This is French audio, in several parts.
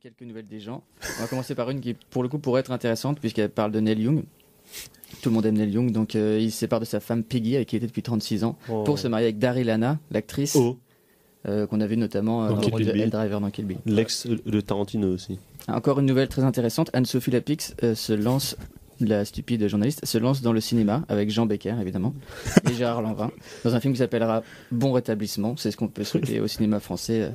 quelques nouvelles des gens. On va commencer par une qui, pour le coup, pourrait être intéressante puisqu'elle parle de Neil Young. Tout le monde aime Neil Young, donc il se sépare de sa femme Peggy, avec qui il était depuis 36 ans, pour se marier avec Daryl Hannah, l'actrice qu'on a vue notamment dans le rôle de Elle Driver dans Kill Bill. L'ex de Tarantino aussi. Encore une nouvelle très intéressante, Anne-Sophie Lapix se lance, la stupide journaliste, se lance dans le cinéma, avec Jean Becker évidemment, et Gérard Lanvin, dans un film qui s'appellera Bon Rétablissement. C'est ce qu'on peut souhaiter au cinéma français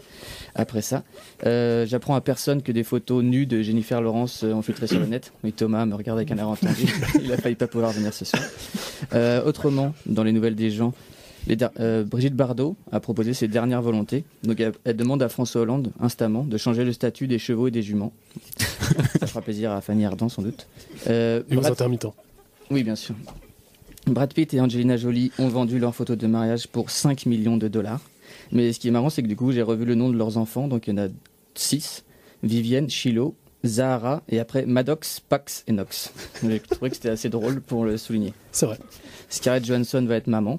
après ça. J'apprends à personne que des photos nues de Jennifer Lawrence ont filtré sur le net. Oui, Thomas me regarde avec un air entendu, il a failli pas pouvoir venir ce soir. Autrement, dans les nouvelles des gens, Brigitte Bardot a proposé ses dernières volontés. Donc elle demande à François Hollande, instamment, de changer le statut des chevaux et des juments. Ça fera plaisir à Fanny Ardant, sans doute. Et aux intermittents. Oui, bien sûr. Brad Pitt et Angelina Jolie ont vendu leurs photos de mariage pour 5 millions de dollars. Mais ce qui est marrant, c'est que du coup, j'ai revu le nom de leurs enfants. Donc il y en a 6. Vivienne, Shiloh, Zahara et après Maddox, Pax et Knox. J'ai trouvé que c'était assez drôle pour le souligner. C'est vrai. Scarlett Johansson va être maman.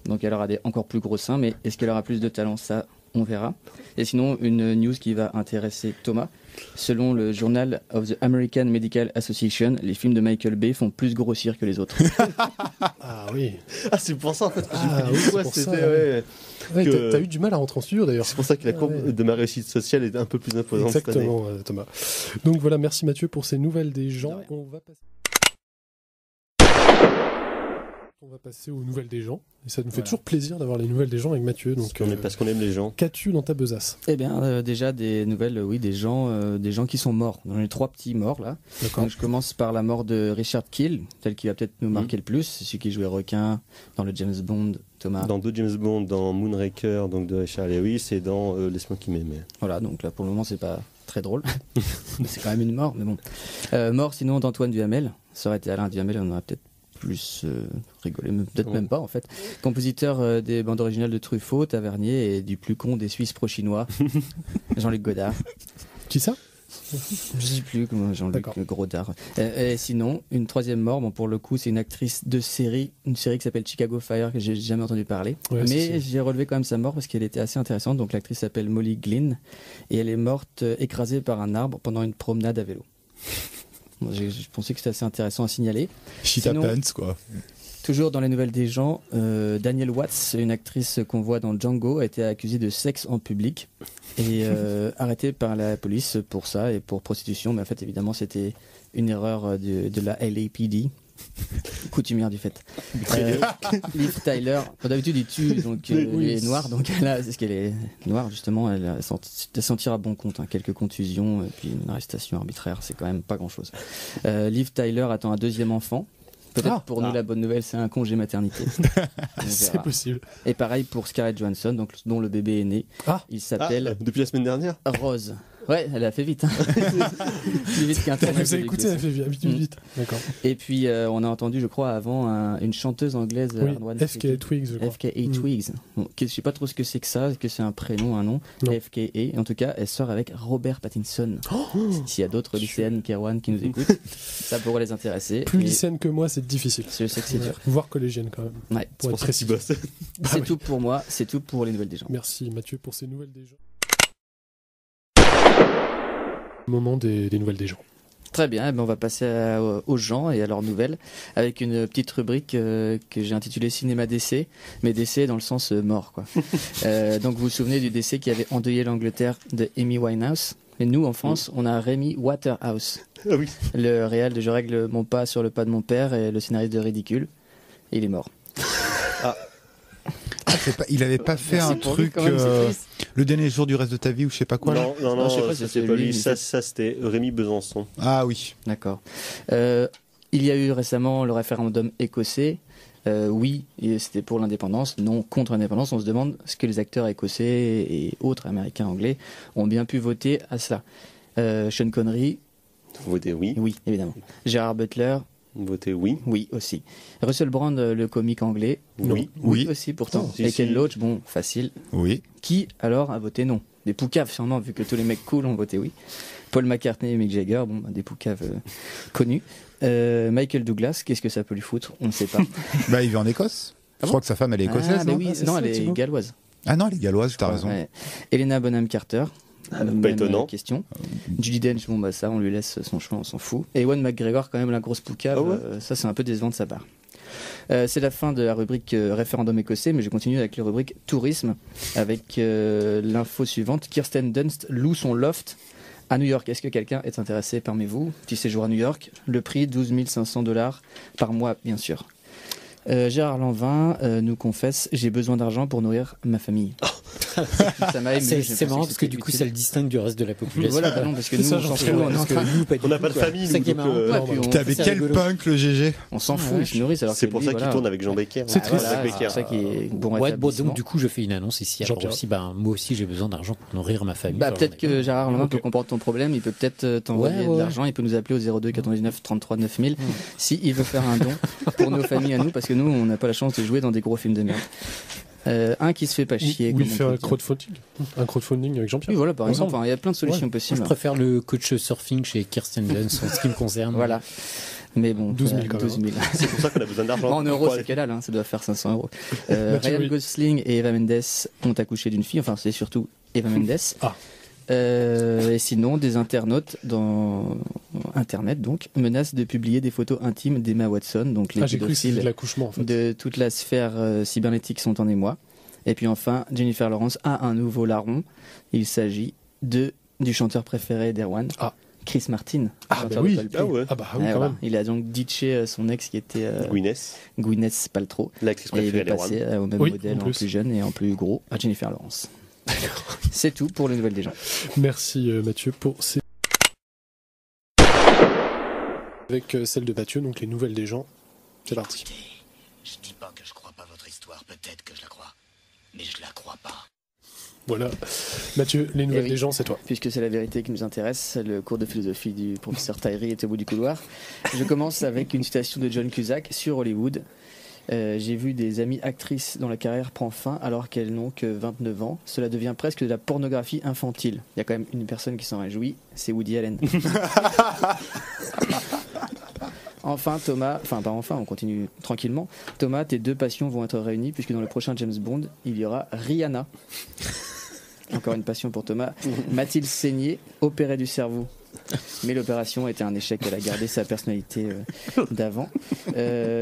Donc elle aura des encore plus gros seins, mais est-ce qu'elle aura plus de talent? Ça, on verra. Et sinon, une news qui va intéresser Thomas. Selon le Journal of the American Medical Association, les films de Michael Bay font plus grossir que les autres. Ah oui. Ah, c'est pour ça en fait que j'ai Ah pris oui, du poids, c'est pour c'était ça, ouais. Ouais, Que- t'as eu du mal à rentrer en studio d'ailleurs. C'est pour ça que la courbe de ma réussite sociale est un peu plus imposante cette année. Exactement, Thomas. Donc voilà, merci Mathieu pour ces nouvelles des gens. De rien. On va passer aux nouvelles des gens. Et ça nous fait toujours plaisir d'avoir les nouvelles des gens avec Mathieu. Donc, Parce qu'on aime les gens. qu'as-tu dans ta besace? Eh bien, déjà des nouvelles, oui, des gens qui sont morts. J'en ai 3 petits morts là. D'accord. Donc je commence par la mort de Richard Kiel, tel qui va peut-être nous marquer le plus. C'est celui qui jouait requin dans le James Bond, Thomas. Dans 2 James Bond, dans Moonraker, donc de Richard Lewis, et dans Laisse-moi qui m'aimait. Voilà, donc là pour le moment c'est pas très drôle. C'est quand même une mort, mais bon. Mort sinon d'Antoine Duhamel. Ça aurait été Alain Duhamel, on aurait peut-être plus rigolé, mais peut-être même pas en fait. Compositeur des bandes originales de Truffaut, Tavernier et du plus con des Suisses pro-chinois, Jean-Luc Godard. Qui ça? Je sais plus comment Jean-Luc Godard. Et sinon, une troisième mort, bon pour le coup c'est une actrice de série, une série qui s'appelle Chicago Fire que j'ai jamais entendu parler. Ouais, mais j'ai relevé quand même sa mort parce qu'elle était assez intéressante. Donc l'actrice s'appelle Molly Glynn et elle est morte écrasée par un arbre pendant une promenade à vélo. Bon, je pensais que c'était assez intéressant à signaler. Shit Sinon, happens, quoi. Toujours dans les nouvelles des gens, Danielle Watts, une actrice qu'on voit dans Django, a été accusée de sexe en public et arrêtée par la police pour ça et pour prostitution. Mais en fait, évidemment, c'était une erreur de la LAPD, coutumière du fait. Liv Tyler, d'habitude il tue, donc Oui. elle est noire, donc là, c'est ce qu'elle est noire justement, elle s'en tire à bon compte. Quelques contusions et puis une arrestation arbitraire, c'est quand même pas grand-chose. Liv Tyler attend un deuxième enfant. Peut-être pour nous la bonne nouvelle, c'est un congé maternité. On C'est verra. possible. Et pareil pour Scarlett Johansson, donc, dont le bébé est né. Il s'appelle depuis la semaine dernière. Rose. Ouais, elle a fait vite. Plus vite qu'un tournage Vous avez de écouté, Luc elle fait vite. D'accord. Et puis on a entendu, je crois, avant une chanteuse anglaise, Oui, Arnoine FKA Twigs, je crois. FKA Twigs. Bon, je sais pas trop ce que c'est que ça, est-ce que c'est un prénom, un nom. FKA. En tout cas, elle sort avec Robert Pattinson. S'il y a d'autres lycéennes Kerwan qui nous écoutent, ça pourrait les intéresser. Plus Et lycéenne que moi, c'est difficile. je sais que c'est dur. Voire collégienne quand même. Ouais. Pour être précis. C'est tout pour moi, c'est tout pour les nouvelles des gens. Merci Mathieu pour ces nouvelles des gens. Moment des nouvelles des gens. Très bien, eh ben on va passer aux gens et à leurs nouvelles avec une petite rubrique que j'ai intitulée Cinéma décès, mais décès dans le sens mort, quoi. Donc vous vous souvenez du décès qui avait endeuillé l'Angleterre de Amy Winehouse. Et nous, en France, on a Rémi Waterhouse, le réal de Je règle mon pas sur le pas de mon père et le scénariste de Ridicule. Et il est mort. Il avait pas fait un truc le dernier jour du reste de ta vie ou je sais pas quoi là. Non, je sais pas ça si c'est c'est pas lui, lui, mais ça c'était Rémi Besançon. Ah oui. D'accord. Il y a eu récemment le référendum écossais. Oui, c'était pour l'indépendance, non contre l'indépendance. On se demande ce que les acteurs écossais et autres américains, anglais ont bien pu voter à cela. Sean Connery. Voter oui. Oui, évidemment. Gérard Butler. Voter oui. Oui, aussi. Russell Brand, le comique anglais. Oui. Oui, aussi, pourtant. Si, et Ken si. Loach, bon, facile. Oui. Qui, alors, a voté non? Des poucaves, sûrement, vu que tous les mecs cool ont voté oui. Paul McCartney et Mick Jagger, bon, des poucaves connus. Michael Douglas, qu'est-ce que ça peut lui foutre? On ne sait pas. Bah, il vit en Écosse. Je crois que sa femme, elle est écossaise, mais non oui, non, elle est galloise. Ah non, elle est galloise, t'as raison. Ouais. Helena Bonham Carter, Pas étonnant. Question. Judi Dench, bon bah ça, on lui laisse son choix, on s'en fout. Et Ewan McGregor, quand même, la grosse poucave, ça c'est un peu décevant de sa part. C'est la fin de la rubrique référendum écossais, mais je continue avec la rubrique tourisme, avec l'info suivante. Kirsten Dunst loue son loft à New York. Est-ce que quelqu'un est intéressé parmi vous? Petit séjour à New York, le prix $12 500 par mois, bien sûr. Gérard Lanvin nous confesse: j'ai besoin d'argent pour nourrir ma famille. Ça m'a ému. C'est marrant parce que du coup ça le distingue du reste de la population. Voilà, bah non, parce que nous on s'en fout. On n'a pas de famille. T'avais quel punk le GG? On s'en fout, ils se nourrissent. C'est pour ça qu'il tourne avec Jean Becker. C'est triste. C'est pour ça qu'il est bon donc du coup je fais une annonce ici. Alors aussi, moi aussi j'ai besoin d'argent pour nourrir ma famille. Peut-être que Gérard Lanvin peut comprendre ton problème. Il peut peut-être t'envoyer de l'argent. Il peut nous appeler au 02 99 33 9000 si il veut faire un don pour nos familles à nous, parce que nous on n'a pas la chance de jouer dans des gros films de merde. Un qui se fait pas chier. Ou il fait un crowdfunding avec Jean-Pierre. Oui, voilà, par exemple, il y a plein de solutions possibles. Je préfère le coach surfing chez Kirsten Dunst en ce qui me concerne. Voilà. Mais bon, 12 000 quand même. C'est pour ça qu'on a besoin d'argent. En euros, c'est que dalle, ça doit faire 500 euros. Ryan Gosling et Eva Mendes ont accouché d'une fille, enfin c'est surtout Eva Mendes. Et sinon, des internautes dans Internet donc menacent de publier des photos intimes d'Emma Watson, donc les pédophiles de toute la sphère cybernétique sont en émoi. Et puis enfin, Jennifer Lawrence a un nouveau larron. Il s'agit du chanteur préféré d'Erwan. Chris Martin. Il a donc ditché son ex qui était Gwyneth Paltrow. L'actrice et il préférée est passé au même modèle en plus jeune et en plus gros à Jennifer Lawrence. C'est tout pour les nouvelles des gens. Merci Mathieu pour ces... Avec celle de Mathieu, donc les nouvelles des gens. C'est parti. Écoutez, je dis pas que je crois pas votre histoire, peut-être que je la crois, mais je la crois pas. Voilà. Mathieu, les nouvelles des gens, c'est toi. Puisque c'est la vérité qui nous intéresse, le cours de philosophie du professeur Tyree est au bout du couloir. Je commence avec une citation de John Cusack sur Hollywood. J'ai vu des amies actrices dont la carrière prend fin alors qu'elles n'ont que 29 ans. Cela devient presque de la pornographie infantile. Il y a quand même une personne qui s'en réjouit, c'est Woody Allen. Enfin, Thomas, on continue tranquillement. Thomas, tes deux passions vont être réunies puisque dans le prochain James Bond, il y aura Rihanna. Encore une passion pour Thomas. Mathilde saigné, opérée du cerveau. Mais l'opération était un échec, elle a gardé sa personnalité d'avant.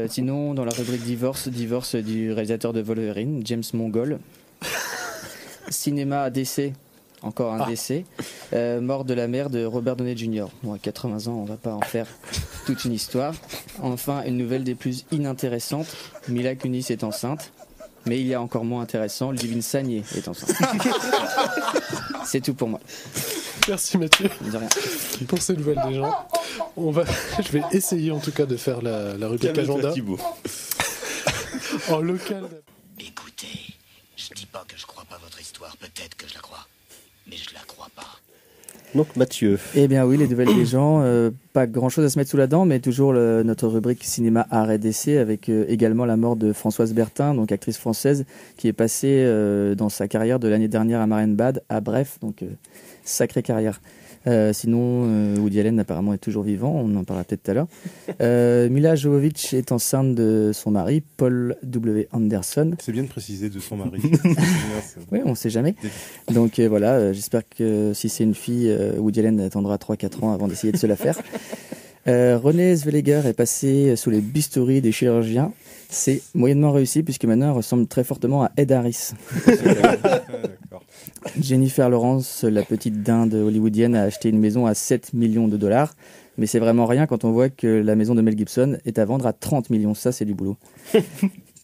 Sinon, dans la rubrique divorce du réalisateur de Wolverine, James Mangold. Cinéma à décès, encore un décès. Mort de la mère de Robert Downey Jr. Bon, à 80 ans, on va pas en faire toute une histoire. Enfin, une nouvelle des plus inintéressantes. Mila Kunis est enceinte. Mais il y a encore moins intéressant, Ludivine Sagné est enceinte. C'est tout pour moi. Merci Mathieu. De rien. Pour ces nouvelles des gens, je vais essayer en tout cas de faire la rubrique agenda. En local. Écoutez, je dis pas que je crois pas votre histoire, peut-être que je la crois, mais je la crois pas. Donc Mathieu. Eh bien oui, les nouvelles des gens, pas grand-chose à se mettre sous la dent, mais toujours notre rubrique cinéma art et d'essai avec également la mort de Françoise Bertin, donc actrice française, qui est passée dans sa carrière de l'année dernière à Marienbad, à Bref, donc sacrée carrière. Sinon, Woody Allen apparemment est toujours vivant, on en parlera peut-être tout à l'heure. Mila Jovovich est enceinte de son mari, Paul W. Anderson. C'est bien de préciser de son mari. Oui, on ne sait jamais. Donc voilà, j'espère que si c'est une fille, Woody Allen attendra 3-4 ans avant d'essayer de se la faire. Renée Zellweger est passée sous les bistouri des chirurgiens. C'est moyennement réussi puisque maintenant elle ressemble très fortement à Ed Harris. Jennifer Lawrence, la petite dinde hollywoodienne, a acheté une maison à 7 millions de dollars. Mais c'est vraiment rien quand on voit que la maison de Mel Gibson est à vendre à 30 millions. Ça, c'est du boulot.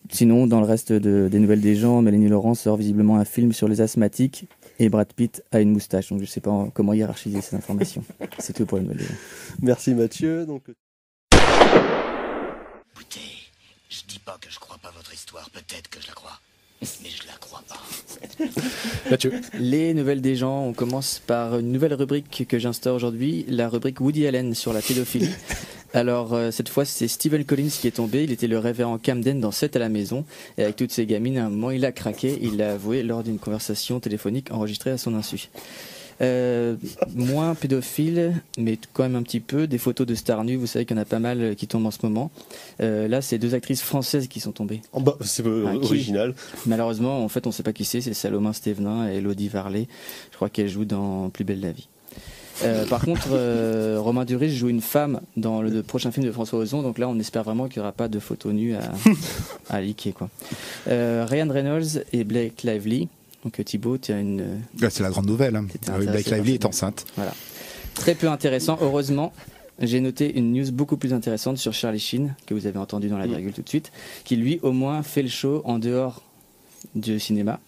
Sinon, dans le reste des nouvelles des gens, Mélanie Laurent sort visiblement un film sur les asthmatiques et Brad Pitt a une moustache. Donc je ne sais pas comment hiérarchiser ces informations. C'est tout pour les nouvelles des gens. Merci Mathieu. Donc... Écoutez, je dis pas que je crois pas votre histoire, peut-être que je la crois, mais je la crois pas. Mathieu. Les nouvelles des gens, on commence par une nouvelle rubrique que j'instaure aujourd'hui, la rubrique Woody Allen sur la pédophilie. Alors cette fois c'est Stephen Collins qui est tombé, il était le révérend Camden dans 7 à la maison, et avec toutes ses gamines, à un moment il a craqué, il l'a avoué lors d'une conversation téléphonique enregistrée à son insu. Moins pédophile, mais quand même un petit peu. Des photos de stars nues, vous savez qu'il y en a pas mal qui tombent en ce moment. Là, c'est 2 actrices françaises qui sont tombées. C'est original. Malheureusement, en fait, on ne sait pas qui c'est. C'est Salomon Stévenin et Elodie Varlet. Je crois qu'elles jouent dans Plus belle la vie. Par contre, Romain Duris joue une femme dans le prochain film de François Ozon. Donc là, on espère vraiment qu'il n'y aura pas de photos nues à liker, quoi. Ryan Reynolds et Blake Lively. Donc Thibaut, tu as une... c'est la grande nouvelle. Hein. Blake Lively est enceinte. Voilà. Très peu intéressant. Heureusement, j'ai noté une news beaucoup plus intéressante sur Charlie Sheen, que vous avez entendu dans la virgule tout de suite, qui lui, au moins, fait le show en dehors du cinéma.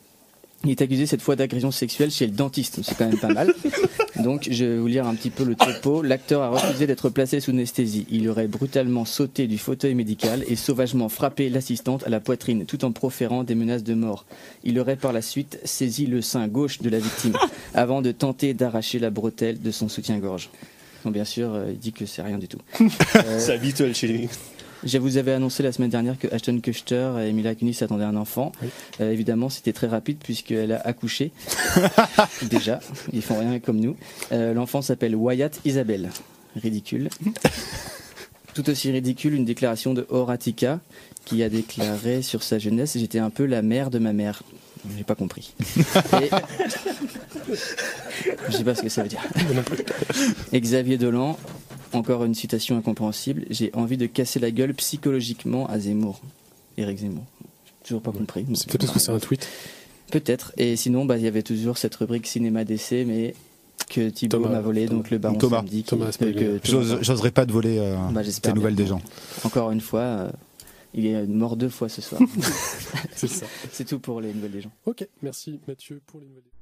Il est accusé cette fois d'agression sexuelle chez le dentiste, c'est quand même pas mal. Donc je vais vous lire un petit peu le topo. L'acteur a refusé d'être placé sous anesthésie. Il aurait brutalement sauté du fauteuil médical et sauvagement frappé l'assistante à la poitrine tout en proférant des menaces de mort. Il aurait par la suite saisi le sein gauche de la victime avant de tenter d'arracher la bretelle de son soutien-gorge. Donc bien sûr, il dit que c'est rien du tout. C'est habituel chez lui. Je vous avais annoncé la semaine dernière que Ashton Kutcher et Mila Kunis attendaient un enfant. Oui. Évidemment, c'était très rapide puisqu'elle a accouché. Déjà, ils font rien comme nous. L'enfant s'appelle Wyatt Isabelle. Ridicule. Tout aussi ridicule, une déclaration de Horatica qui a déclaré sur sa jeunesse « J'étais un peu la mère de ma mère ». J'ai pas compris. Je sais pas ce que ça veut dire. Et Xavier Dolan, encore une citation incompréhensible. J'ai envie de casser la gueule psychologiquement à Zemmour. Éric Zemmour. Toujours pas compris. C'est peut-être parce que c'est un tweet. Peut-être. Et sinon, il y avait toujours cette rubrique cinéma d'essai, mais que Thibaut m'a volé, donc le baron samedi. J'oserais pas te voler tes nouvelles des gens. Encore une fois, il est mort 2 fois ce soir. C'est ça. C'est tout pour les nouvelles des gens. Ok, merci Mathieu pour les nouvelles des gens.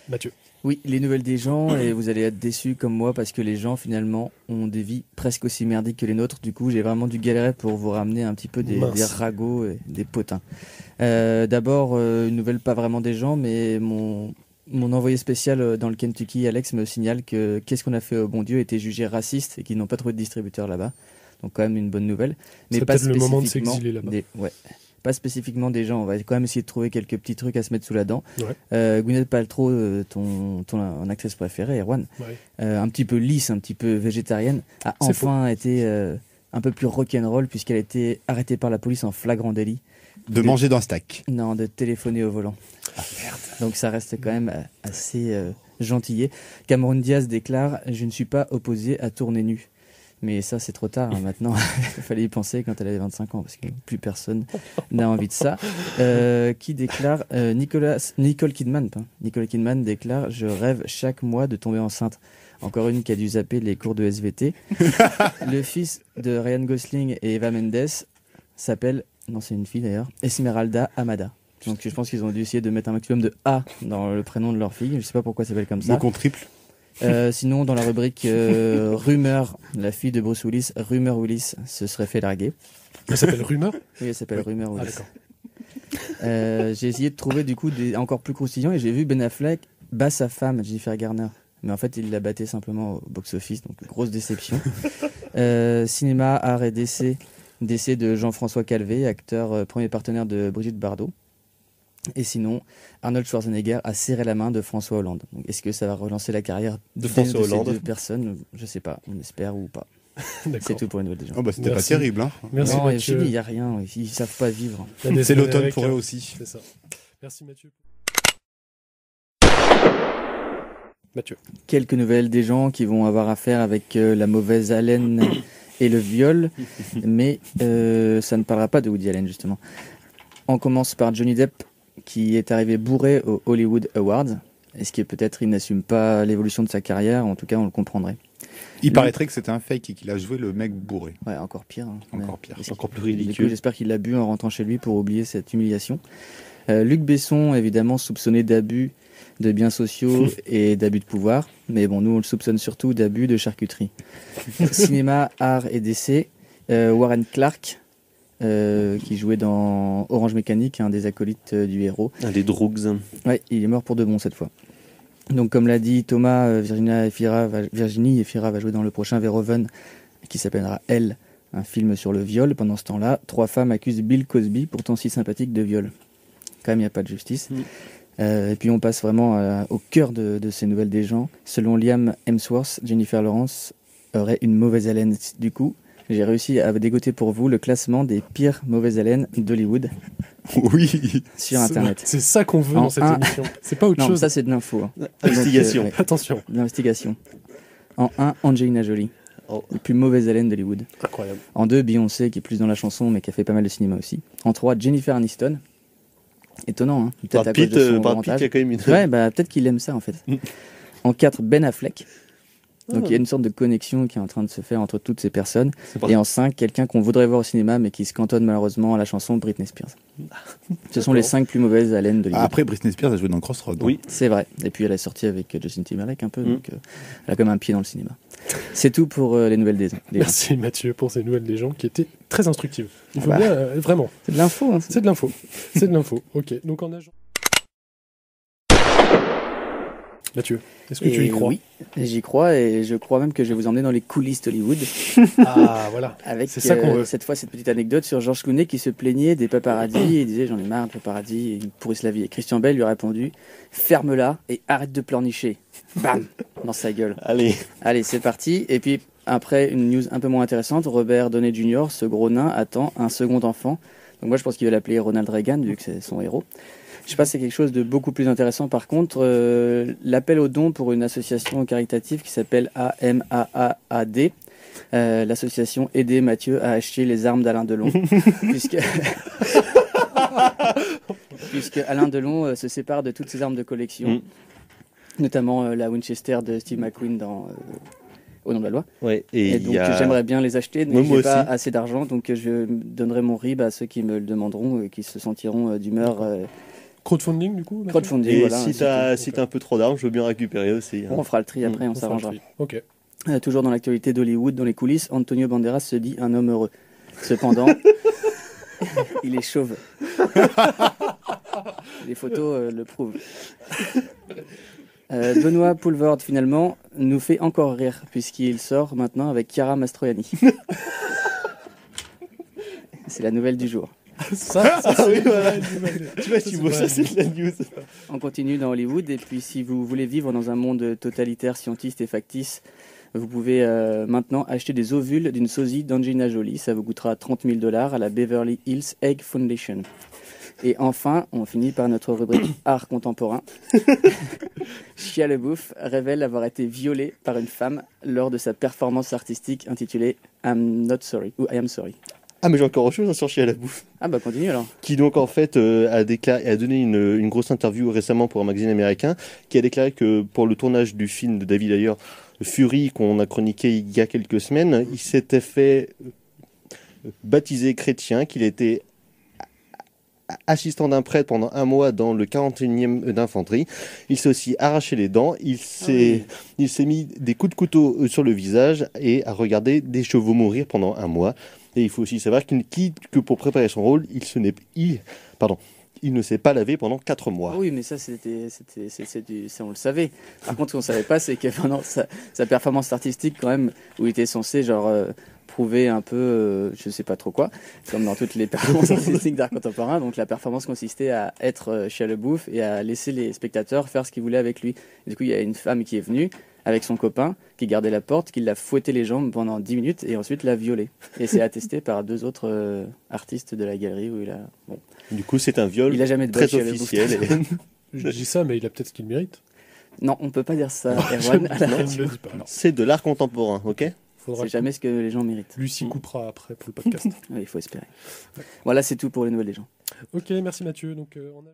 Mathieu. Oui, les nouvelles des gens, et vous allez être déçus comme moi parce que les gens finalement ont des vies presque aussi merdiques que les nôtres. Du coup, j'ai vraiment dû galérer pour vous ramener un petit peu des ragots et des potins. D'abord, une nouvelle pas vraiment des gens, mais mon envoyé spécial dans le Kentucky, Alex, me signale que Qu'est-ce qu'on a fait au bon Dieu était jugé raciste et qu'ils n'ont pas trouvé de distributeur là-bas. Donc quand même une bonne nouvelle. Mais c'est pas peut-être le moment de s'exiler là-bas. Pas spécifiquement des gens, on va quand même essayer de trouver quelques petits trucs à se mettre sous la dent. Gwyneth Paltrow, ton actrice préférée, Erwan, un petit peu lisse, un petit peu végétarienne, a enfin été un peu plus rock'n'roll puisqu'elle a été arrêtée par la police en flagrant délit. De manger d'un steak. Non, de téléphoner au volant. Ah merde. Donc ça reste quand même assez gentillé. Cameron Diaz déclare « Je ne suis pas opposé à tourner nu ». Mais ça, c'est trop tard. Maintenant, il fallait y penser quand elle avait 25 ans, parce que plus personne n'a envie de ça. Qui déclare Nicole Kidman. Nicole Kidman déclare « Je rêve chaque mois de tomber enceinte ». Encore une qui a dû zapper les cours de SVT. Le fils de Ryan Gosling et Eva Mendes s'appelle, non c'est une fille d'ailleurs, Esmeralda Amada. Donc je pense qu'ils ont dû essayer de mettre un maximum de A dans le prénom de leur fille. Je sais pas pourquoi ça s'appelle comme ça. Donc on triple. Sinon, dans la rubrique Rumeur, la fille de Bruce Willis, Rumeur Willis, se serait fait larguer. Elle s'appelle Rumeur ? Oui, elle s'appelle Rumeur Willis. Ah, j'ai essayé de trouver du coup des encore plus croustillants et j'ai vu Ben Affleck bat sa femme, Jennifer Garner. Mais en fait, il la battait simplement au box-office, donc grosse déception. Cinéma, art et décès de Jean-François Calvé, acteur premier partenaire de Brigitte Bardot. Et sinon, Arnold Schwarzenegger a serré la main de François Hollande. Donc, est-ce que ça va relancer la carrière de François Hollande ces 2 personnes ? Je sais pas, on espère ou pas. C'est tout pour les nouvelles des gens. Oh bah c'était pas terrible. Hein. Merci non, Mathieu. Il n'y a rien, ils savent pas vivre. C'est l'automne pour eux aussi. C'est ça. Merci Mathieu. Quelques nouvelles des gens qui vont avoir affaire avec la mauvaise haleine et le viol, mais ça ne parlera pas de Woody Allen justement. On commence par Johnny Depp qui est arrivé bourré aux Hollywood Awards. Est-ce que peut-être il n'assume pas l'évolution de sa carrière ? En tout cas, on le comprendrait. Il paraîtrait que c'était un fake et qu'il a joué le mec bourré. Ouais, encore pire. Encore plus ridicule. Du coup, j'espère qu'il l'a bu en rentrant chez lui pour oublier cette humiliation. Luc Besson, évidemment, soupçonné d'abus de biens sociaux et d'abus de pouvoir. Mais bon, nous, on le soupçonne surtout d'abus de charcuterie. Cinéma, art et décès. Warren Clark, qui jouait dans Orange Mécanique, un des acolytes du héros. Un des Droogs. Ouais, il est mort pour de bon cette fois. Donc comme l'a dit Thomas, Virginie Efira va jouer dans le prochain Verhoeven qui s'appellera Elle, un film sur le viol. Pendant ce temps-là, 3 femmes accusent Bill Cosby, pourtant si sympathique, de viol. Quand même, il n'y a pas de justice. Et puis on passe vraiment au cœur de ces nouvelles des gens. Selon Liam Hemsworth, Jennifer Lawrence aurait une mauvaise haleine. Du coup, j'ai réussi à dégoter pour vous le classement des pires mauvaises haleines d'Hollywood. Oui. Sur Internet. C'est ça qu'on veut dans cette émission. C'est pas autre chose. Non, ça c'est de l'info. Hein. Investigation. Donc, Attention. de l'investigation. En 1, Angelina Jolie. Les plus mauvaises haleines d'Hollywood. Incroyable. En 2, Beyoncé, qui est plus dans la chanson, mais qui a fait pas mal de cinéma aussi. En 3, Jennifer Aniston. Étonnant, hein. Brad Pitt, qui a quand même une... Ouais, bah peut-être qu'il aime ça, en fait. En 4, Ben Affleck. Donc il y a une sorte de connexion qui est en train de se faire entre toutes ces personnes. Et en 5, quelqu'un qu'on voudrait voir au cinéma, mais qui se cantonne malheureusement à la chanson Britney Spears. Ce sont les 5 plus mauvaises haleines d'Hollywood. Après, Britney Spears a joué dans Crossroads. Oui, c'est vrai. Et puis elle est sortie avec Justin Timberlake un peu, donc elle a comme un pied dans le cinéma. C'est tout pour les nouvelles des gens. Merci Mathieu pour ces nouvelles des gens qui étaient très instructives. Il faut bien, vraiment. C'est de l'info. Hein, c'est de l'info. C'est de l'info. Ok, donc en agent. Mathieu, est-ce que tu y crois? Oui, j'y crois et je crois même que je vais vous emmener dans les coulisses d'Hollywood. Ah voilà, avec c'est ça qu'on veut. Cette fois cette petite anecdote sur George Clooney qui se plaignait des paparazzis et disait j'en ai marre de paparazzis, ils pourrissent la vie. Et Christian Bale lui a répondu ferme-la et arrête de pleurnicher. Bam dans sa gueule. Allez, c'est parti. Et puis après une news un peu moins intéressante, Robert Downey Jr., ce gros nain, attend un second enfant. Donc moi je pense qu'il va l'appeler Ronald Reagan vu que c'est son héros. Je sais pas, c'est quelque chose de beaucoup plus intéressant. Par contre, l'appel aux dons pour une association caritative qui s'appelle AMAAD, l'association Aider Mathieu à acheter les armes d'Alain Delon, puisque Alain Delon se sépare de toutes ses armes de collection, notamment la Winchester de Steve McQueen dans Au nom de la loi. Ouais, et donc j'aimerais bien les acheter, mais je n'ai pas assez d'argent, donc je donnerai mon RIB à ceux qui me le demanderont et qui se sentiront d'humeur. Crowdfunding du coup. Crowdfunding, et voilà. si t'as un peu trop d'armes, je veux bien récupérer aussi. Hein. On fera le tri après, on s'arrangera. Ok. Toujours dans l'actualité d'Hollywood, dans les coulisses, Antonio Banderas se dit un homme heureux. Cependant, il est chauve. Les photos le prouvent. Benoît Poulvord, finalement, nous fait encore rire, puisqu'il sort maintenant avec Chiara Mastroianni. C'est la nouvelle du jour. Ça oui, voilà. Tu vois, ça c'est de la news. On continue dans Hollywood, et puis si vous voulez vivre dans un monde totalitaire, scientiste et factice, vous pouvez maintenant acheter des ovules d'une sosie d'Angelina Jolie. Ça vous coûtera $30,000 à la Beverly Hills Egg Foundation. Et enfin, on finit par notre rubrique art contemporain. Shia LaBeouf révèle avoir été violé par une femme lors de sa performance artistique intitulée I'm Not Sorry ou I Am Sorry. Ah mais j'ai encore autre chose sur Shia LaBeouf. Ah bah continue alors. Qui donc en fait a donné une grosse interview récemment pour un magazine américain, qui a déclaré que pour le tournage du film de David Ayer, Fury, qu'on a chroniqué il y a quelques semaines, il s'était fait baptiser chrétien, qu'il était assistant d'un prêtre pendant 1 mois dans le 41e d'infanterie. Il s'est aussi arraché les dents, il s'est mis des coups de couteau sur le visage et a regardé des chevaux mourir pendant 1 mois. Et il faut aussi savoir que pour préparer son rôle, il ne s'est pas lavé pendant 4 mois. Oui, mais ça, ça on le savait. Par contre, ce qu'on ne savait pas, c'est que pendant sa performance artistique, quand même, où il était censé prouver un peu, je ne sais pas trop quoi, comme dans toutes les performances artistiques d'art contemporain. Donc la performance consistait à être Shia LaBeouf et à laisser les spectateurs faire ce qu'ils voulaient avec lui. Et du coup, il y a une femme qui est venue avec son copain, qui gardait la porte, qui l'a fouetté les jambes pendant 10 minutes et ensuite l'a violé. Et c'est attesté par 2 autres artistes de la galerie où il a... Bon. Du coup, c'est un viol très officiel. Je dis ça, mais il a peut-être ce qu'il mérite. Non, on ne peut pas dire ça, Erwan. C'est de l'art contemporain, ok ? C'est jamais ce que les gens méritent. Lucie coupera après pour le podcast. Oui, il faut espérer. Voilà, c'est tout pour les nouvelles des gens. Ok, merci Mathieu. Donc, on a...